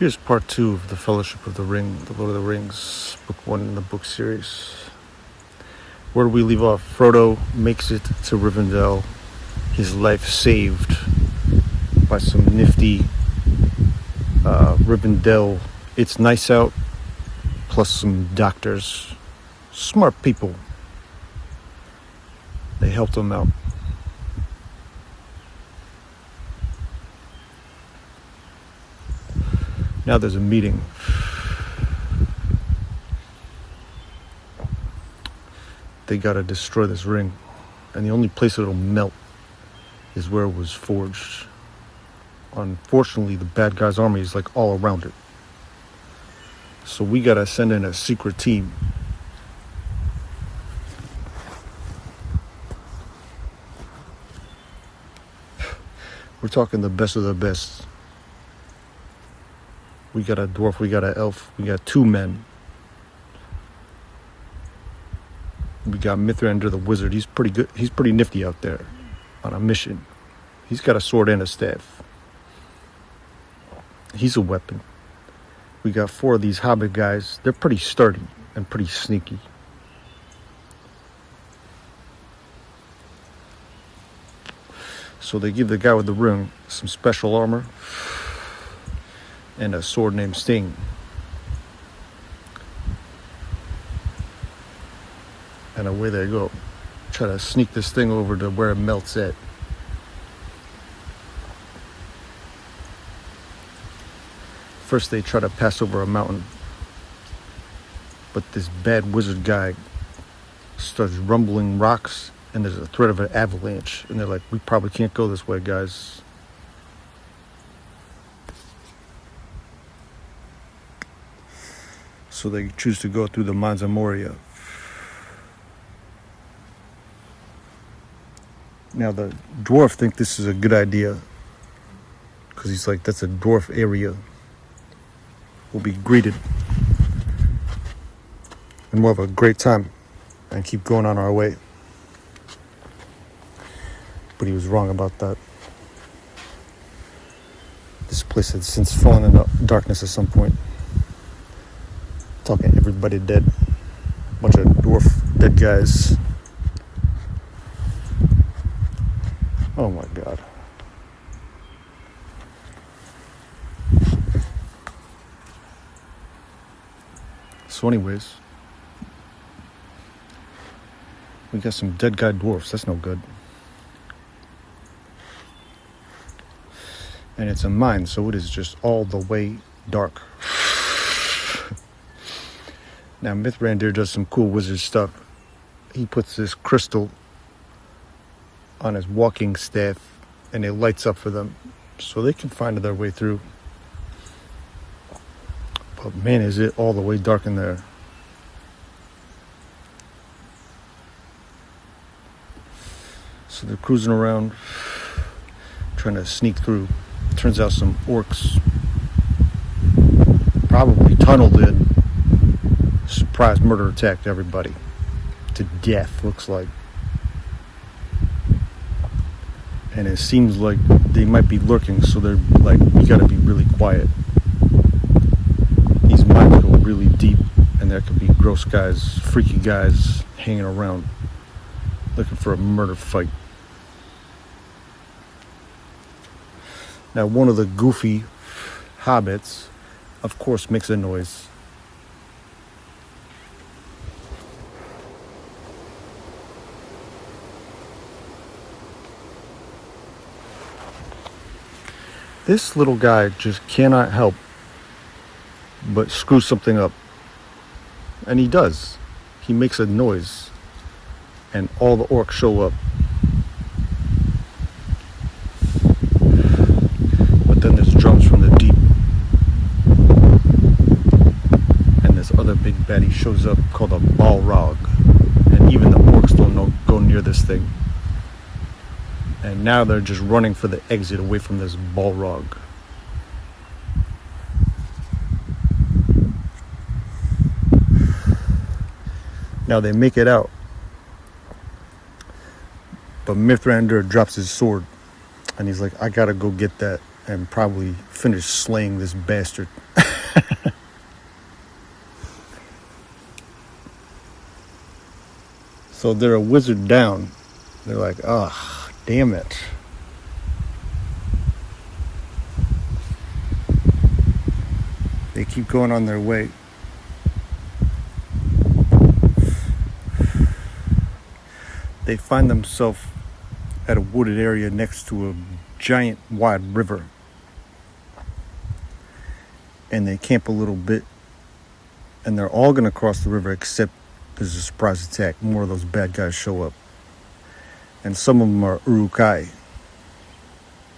Here's part 2 of the Fellowship of the Ring, the Lord of the Rings, book 1 in the book series. Where do we leave off? Frodo makes it to Rivendell, his life saved by some nifty Rivendell. It's nice out, plus some doctors, smart people. They helped him out. Now there's a meeting. They gotta destroy this ring. And the only place it'll melt is where it was forged. Unfortunately, the bad guy's army is like all around it. So we gotta send in a secret team. We're talking the best of the best. We got a dwarf, we got an elf, we got 2 men. We got Mithrandir the wizard. He's pretty good. He's pretty nifty out there on a mission. He's got a sword and a staff. He's a weapon. We got 4 of these hobbit guys. They're pretty sturdy and pretty sneaky. So they give the guy with the ring some special armor and a sword named Sting. And away they go. Try to sneak this thing over to where it melts at. First they try to pass over a mountain. But this bad wizard guy starts rumbling rocks and there's a threat of an avalanche. And they're like, we probably can't go this way, guys. So they choose to go through the Mines of Moria. Now the dwarf think this is a good idea because he's like, that's a dwarf area. We'll be greeted and we'll have a great time and keep going on our way. But he was wrong about that. This place had since fallen into darkness at some point. Talking everybody dead. Bunch of dwarf dead guys. Oh my god. So anyways, we got some dead guy dwarfs. That's no good. And it's a mine, so it is just all the way dark. Now Mithrandir does some cool wizard stuff. He puts this crystal on his walking staff and it lights up for them so they can find their way through. But man, is it all the way dark in there. So they're cruising around trying to sneak through. Turns out some orcs probably tunneled in. Surprise murder attacked everybody to death, looks like. And it seems like they might be lurking, so they're like, we gotta be really quiet. These mines go really deep, and there could be gross guys, freaky guys hanging around looking for a murder fight. Now one of the goofy hobbits, of course, makes a noise. This little guy just cannot help but screw something up. And he does. He makes a noise. And all the orcs show up. But then there's drums from the deep. And this other big baddie shows up called a Balrog. And even the orcs don't go near this thing. And now they're just running for the exit away from this Balrog. Now they make it out. But Mithrandir drops his sword. And he's like, I gotta go get that. and probably finish slaying this bastard. So they're a wizard down. They're like, oh, damn it. They keep going on their way. They find themselves at a wooded area next to a giant wide river. And they camp a little bit. And they're all going to cross the river except there's a surprise attack. More of those bad guys show up. And some of them are Uruk-hai,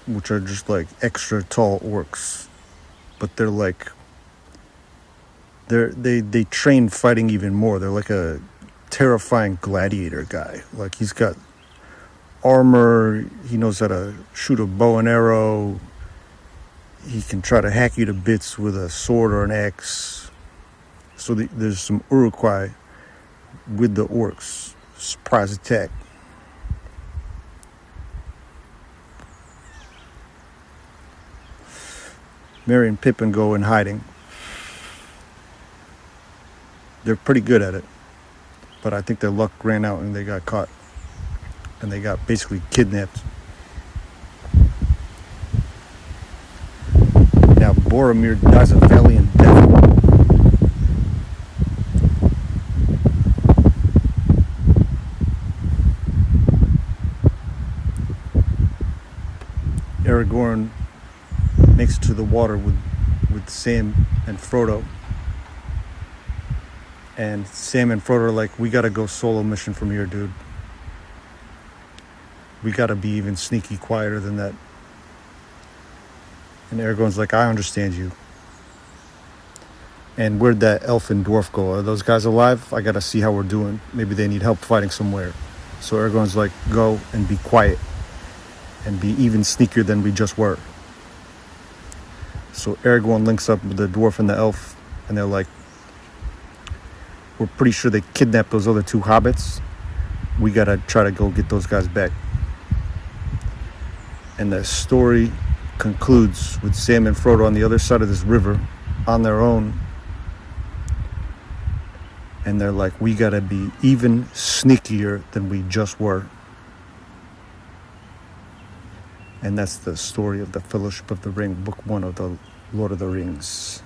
which are just like extra tall orcs. But they're like, they train fighting even more. They're like a terrifying gladiator guy. Like, he's got armor, he knows how to shoot a bow and arrow, he can try to hack you to bits with a sword or an axe. So there's some Uruk-hai with the orcs. Surprise attack. Merry and Pippin go in hiding. They're pretty good at it, but I think their luck ran out and they got caught. And they got basically kidnapped. Now Boromir dies a valiant death. Aragorn makes it to the water with Sam and Frodo. And Sam and Frodo are like, we gotta go solo mission from here, dude. We gotta be even sneaky quieter than that. And Aragorn's like, I understand you. And where'd that elf and dwarf go? Are those guys alive? I gotta see how we're doing. Maybe they need help fighting somewhere. So Aragorn's like, go and be quiet. And be even sneakier than we just were. So Aragorn links up with the dwarf and the elf. And they're like, we're pretty sure they kidnapped those other two hobbits. We gotta try to go get those guys back. And the story concludes with Sam and Frodo on the other side of this river on their own. And they're like, we gotta be even sneakier than we just were. And that's the story of the Fellowship of the Ring, Book 1 of the Lord of the Rings.